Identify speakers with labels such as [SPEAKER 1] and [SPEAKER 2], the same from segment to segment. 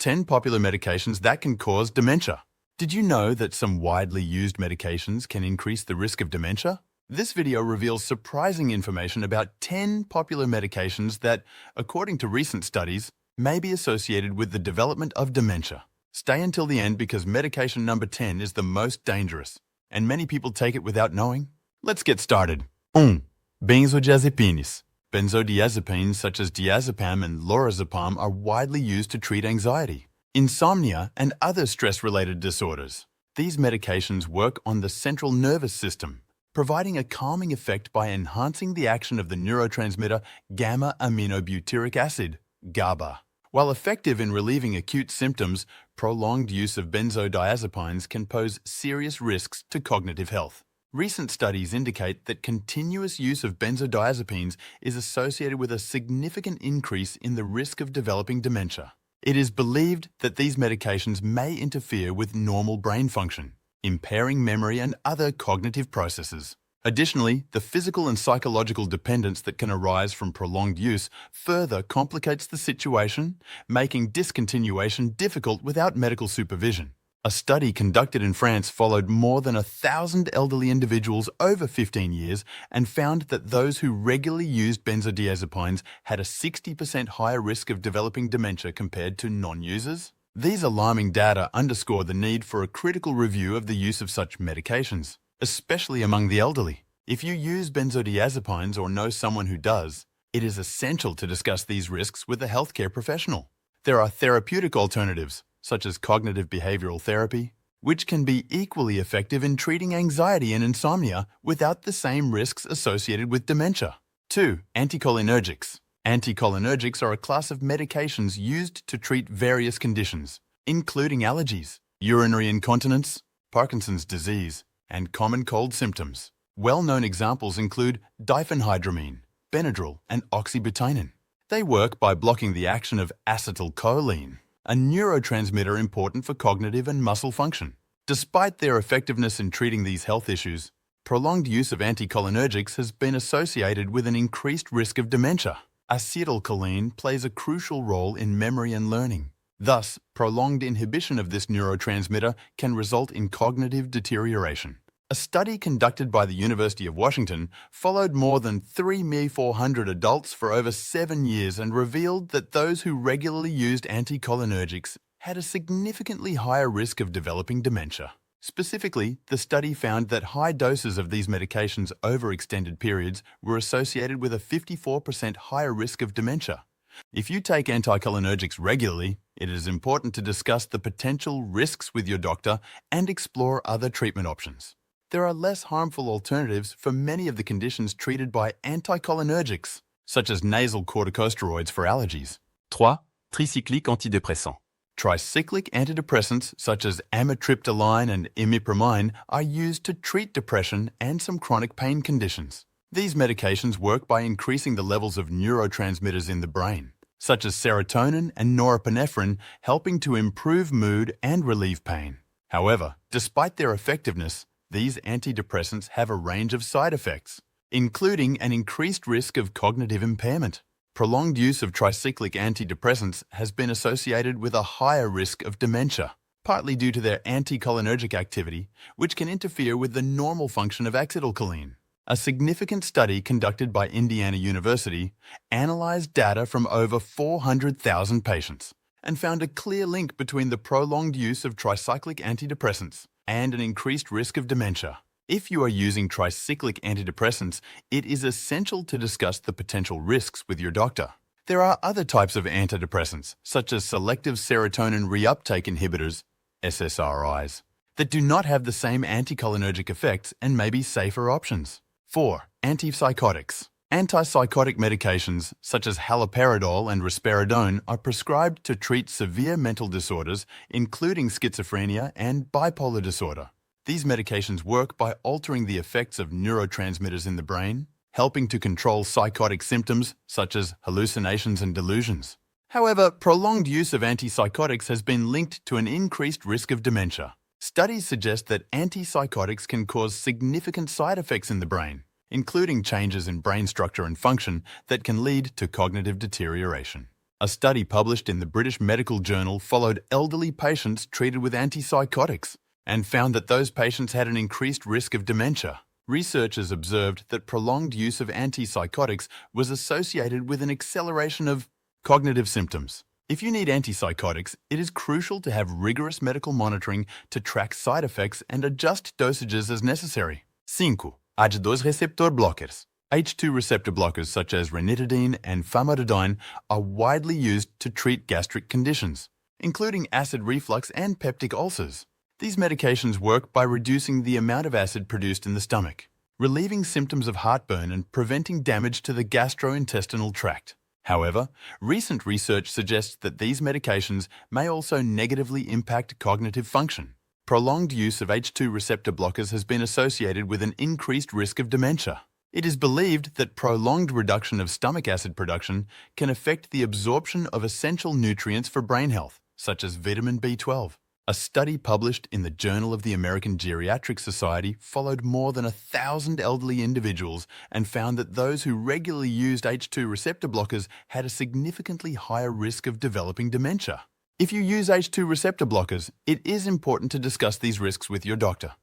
[SPEAKER 1] 10 popular medications that can cause dementia. Did you know that some widely used medications can increase the risk of dementia? This video reveals surprising information about 10 popular medications that, according to recent studies, may be associated with the development of dementia. Stay until the end because medication number 10 is the most dangerous, and many people take it without knowing. Let's get started. 1. Benzodiazepines. Benzodiazepines such as diazepam and lorazepam are widely used to treat anxiety, insomnia, and other stress-related disorders. These medications work on the central nervous system, providing a calming effect by enhancing the action of the neurotransmitter gamma-aminobutyric acid, GABA. While effective in relieving acute symptoms, prolonged use of benzodiazepines can pose serious risks to cognitive health. Recent studies indicate that continuous use of benzodiazepines is associated with a significant increase in the risk of developing dementia. It is believed that these medications may interfere with normal brain function, impairing memory and other cognitive processes. Additionally, the physical and psychological dependence that can arise from prolonged use further complicates the situation, making discontinuation difficult without medical supervision. A study conducted in France followed more than 1,000 elderly individuals over 15 years and found that those who regularly used benzodiazepines had a 60% higher risk of developing dementia compared to non-users. These alarming data underscore the need for a critical review of the use of such medications, especially among the elderly. If you use benzodiazepines or know someone who does, it is essential to discuss these risks with a healthcare professional. There are therapeutic alternatives, such as cognitive behavioral therapy, which can be equally effective in treating anxiety and insomnia without the same risks associated with dementia. 2. Anticholinergics. Anticholinergics are a class of medications used to treat various conditions, including allergies, urinary incontinence, Parkinson's disease, and common cold symptoms. Well-known examples include diphenhydramine, Benadryl, and oxybutynin. They work by blocking the action of acetylcholine, a neurotransmitter important for cognitive and muscle function. Despite their effectiveness in treating these health issues, prolonged use of anticholinergics has been associated with an increased risk of dementia. Acetylcholine plays a crucial role in memory and learning. Thus, prolonged inhibition of this neurotransmitter can result in cognitive deterioration. A study conducted by the University of Washington followed more than 3,400 adults for over 7 years and revealed that those who regularly used anticholinergics had a significantly higher risk of developing dementia. Specifically, the study found that high doses of these medications over extended periods were associated with a 54% higher risk of dementia. If you take anticholinergics regularly, it is important to discuss the potential risks with your doctor and explore other treatment options. There are less harmful alternatives for many of the conditions treated by anticholinergics, such as nasal corticosteroids for allergies.
[SPEAKER 2] 3. Tricycliques antidépressants.
[SPEAKER 1] Tricyclic antidepressants such as amitriptyline and imipramine are used to treat depression and some chronic pain conditions. These medications work by increasing the levels of neurotransmitters in the brain, such as serotonin and norepinephrine, helping to improve mood and relieve pain. However, despite their effectiveness, these antidepressants have a range of side effects, including an increased risk of cognitive impairment. Prolonged use of tricyclic antidepressants has been associated with a higher risk of dementia, partly due to their anticholinergic activity, which can interfere with the normal function of acetylcholine. A significant study conducted by Indiana University analyzed data from over 400,000 patients and found a clear link between the prolonged use of tricyclic antidepressants and an increased risk of dementia. If you are using tricyclic antidepressants, it is essential to discuss the potential risks with your doctor. There are other types of antidepressants, such as selective serotonin reuptake inhibitors, SSRIs, that do not have the same anticholinergic effects and may be safer options. 4. Antipsychotics. Antipsychotic medications such as haloperidol and risperidone are prescribed to treat severe mental disorders, including schizophrenia and bipolar disorder. These medications work by altering the effects of neurotransmitters in the brain, helping to control psychotic symptoms such as hallucinations and delusions. However, prolonged use of antipsychotics has been linked to an increased risk of dementia. Studies suggest that antipsychotics can cause significant side effects in the brain, including changes in brain structure and function that can lead to cognitive deterioration. A study published in the British Medical Journal followed elderly patients treated with antipsychotics and found that those patients had an increased risk of dementia. Researchers observed that prolonged use of antipsychotics was associated with an acceleration of cognitive symptoms. If you need antipsychotics, it is crucial to have rigorous medical monitoring to track side effects and adjust dosages as necessary. 5. H2 receptor blockers. H2 receptor blockers such as ranitidine and famotidine are widely used to treat gastric conditions, including acid reflux and peptic ulcers. These medications work by reducing the amount of acid produced in the stomach, relieving symptoms of heartburn and preventing damage to the gastrointestinal tract. However, recent research suggests that these medications may also negatively impact cognitive function. Prolonged use of H2 receptor blockers has been associated with an increased risk of dementia. It is believed that prolonged reduction of stomach acid production can affect the absorption of essential nutrients for brain health, such as vitamin B12. A study published in the Journal of the American Geriatric Society followed more than 1,000 elderly individuals and found that those who regularly used H2 receptor blockers had a significantly higher risk of developing dementia. If you use H2 receptor blockers, it is important to discuss these risks with your doctor.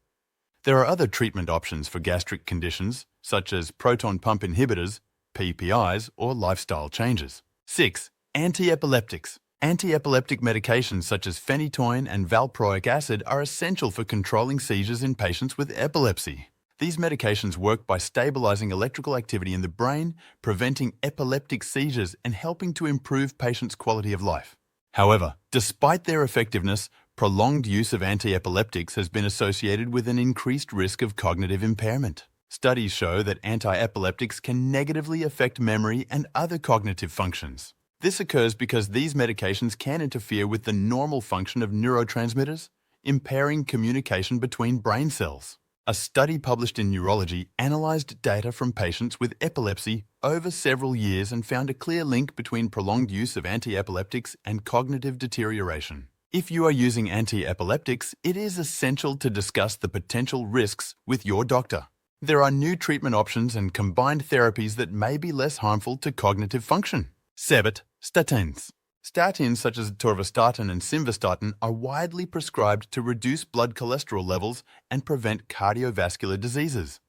[SPEAKER 1] There are other treatment options for gastric conditions, such as proton pump inhibitors, PPIs, or lifestyle changes. 6. Antiepileptics. Antiepileptic medications such as phenytoin and valproic acid are essential for controlling seizures in patients with epilepsy. These medications work by stabilizing electrical activity in the brain, preventing epileptic seizures, and helping to improve patients' quality of life. However, despite their effectiveness, prolonged use of antiepileptics has been associated with an increased risk of cognitive impairment. Studies show that antiepileptics can negatively affect memory and other cognitive functions. This occurs because these medications can interfere with the normal function of neurotransmitters, impairing communication between brain cells. A study published in Neurology analyzed data from patients with epilepsy over several years and found a clear link between prolonged use of antiepileptics and cognitive deterioration. If you are using antiepileptics, it is essential to discuss the potential risks with your doctor. There are new treatment options and combined therapies that may be less harmful to cognitive function. 7. Statins. Statins such as atorvastatin and simvastatin are widely prescribed to reduce blood cholesterol levels and prevent cardiovascular diseases.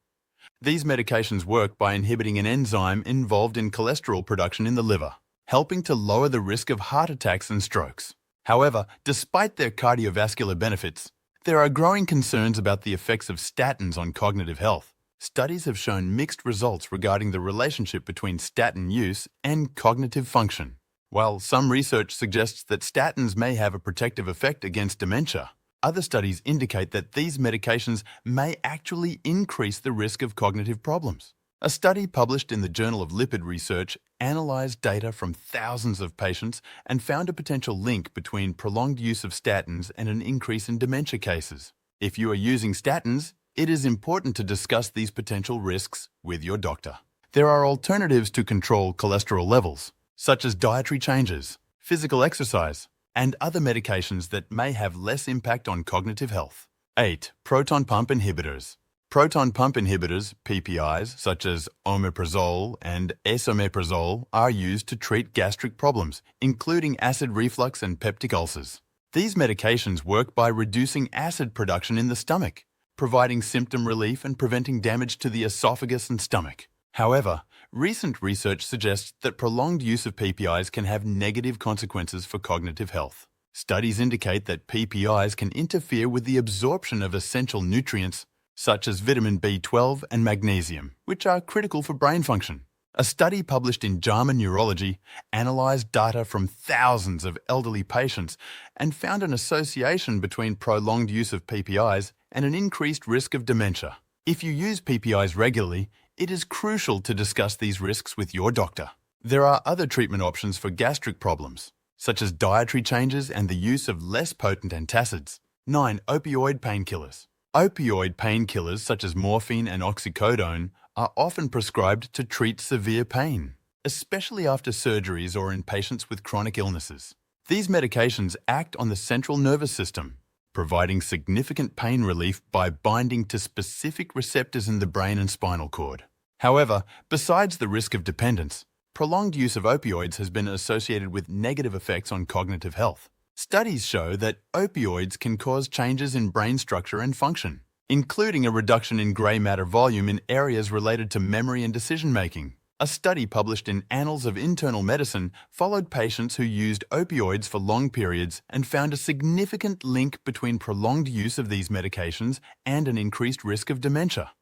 [SPEAKER 1] These medications work by inhibiting an enzyme involved in cholesterol production in the liver, helping to lower the risk of heart attacks and strokes. However, despite their cardiovascular benefits, there are growing concerns about the effects of statins on cognitive health. Studies have shown mixed results regarding the relationship between statin use and cognitive function. While some research suggests that statins may have a protective effect against dementia, other studies indicate that these medications may actually increase the risk of cognitive problems. A study published in the Journal of Lipid Research analyzed data from thousands of patients and found a potential link between prolonged use of statins and an increase in dementia cases. If you are using statins, it is important to discuss these potential risks with your doctor. There are alternatives to control cholesterol levels, such as dietary changes, physical exercise, and other medications that may have less impact on cognitive health. 8. Proton pump inhibitors. Proton pump inhibitors, PPIs, such as omeprazole and esomeprazole, are used to treat gastric problems, including acid reflux and peptic ulcers. These medications work by reducing acid production in the stomach, providing symptom relief and preventing damage to the esophagus and stomach. However, recent research suggests that prolonged use of PPIs can have negative consequences for cognitive health. Studies indicate that PPIs can interfere with the absorption of essential nutrients such as vitamin B12 and magnesium, which are critical for brain function. A study published in JAMA Neurology analyzed data from thousands of elderly patients and found an association between prolonged use of PPIs and an increased risk of dementia. If you use PPIs regularly, it is crucial to discuss these risks with your doctor. There are other treatment options for gastric problems, such as dietary changes and the use of less potent antacids. 9. Opioid painkillers. Opioid painkillers such as morphine and oxycodone are often prescribed to treat severe pain, especially after surgeries or in patients with chronic illnesses. These medications act on the central nervous system, providing significant pain relief by binding to specific receptors in the brain and spinal cord. However, besides the risk of dependence, Prolonged use of opioids has been associated with negative effects on cognitive health. Studies show that opioids can cause changes in brain structure and function, including a reduction in gray matter volume in areas related to memory and decision-making. A study published in Annals of Internal Medicine followed patients who used opioids for long periods and found a significant link between prolonged use of these medications and an increased risk of dementia.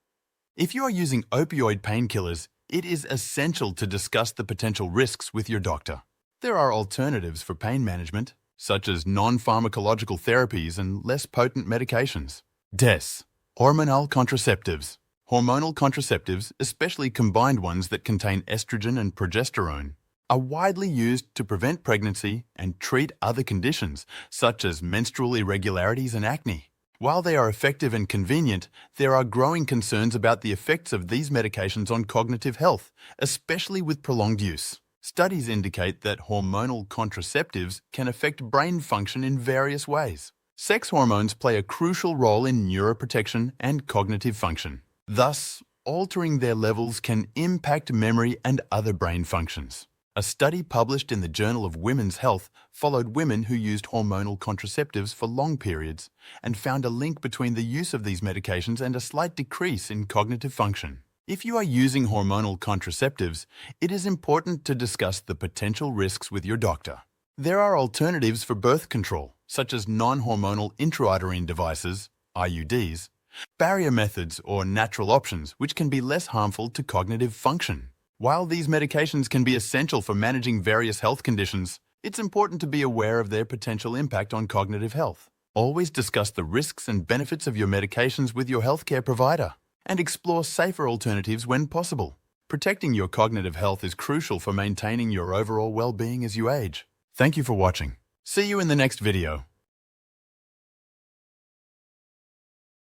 [SPEAKER 1] If you are using opioid painkillers, it is essential to discuss the potential risks with your doctor. There are alternatives for pain management, such as non-pharmacological therapies and less potent medications. DES, hormonal contraceptives. Hormonal contraceptives, especially combined ones that contain estrogen and progesterone, are widely used to prevent pregnancy and treat other conditions, such as menstrual irregularities and acne. While they are effective and convenient, there are growing concerns about the effects of these medications on cognitive health, especially with prolonged use. Studies indicate that hormonal contraceptives can affect brain function in various ways. Sex hormones play a crucial role in neuroprotection and cognitive function. Thus, altering their levels can impact memory and other brain functions. A study published in the Journal of Women's Health followed women who used hormonal contraceptives for long periods and found a link between the use of these medications and a slight decrease in cognitive function. If you are using hormonal contraceptives, it is important to discuss the potential risks with your doctor. There are alternatives for birth control, such as non-hormonal intrauterine devices, IUDs, barrier methods or natural options which can be less harmful to cognitive function. While these medications can be essential for managing various health conditions, it's important to be aware of their potential impact on cognitive health. Always discuss the risks and benefits of your medications with your healthcare provider and explore safer alternatives when possible. Protecting your cognitive health is crucial for maintaining your overall well-being as you age. Thank you for watching. See you in the next video.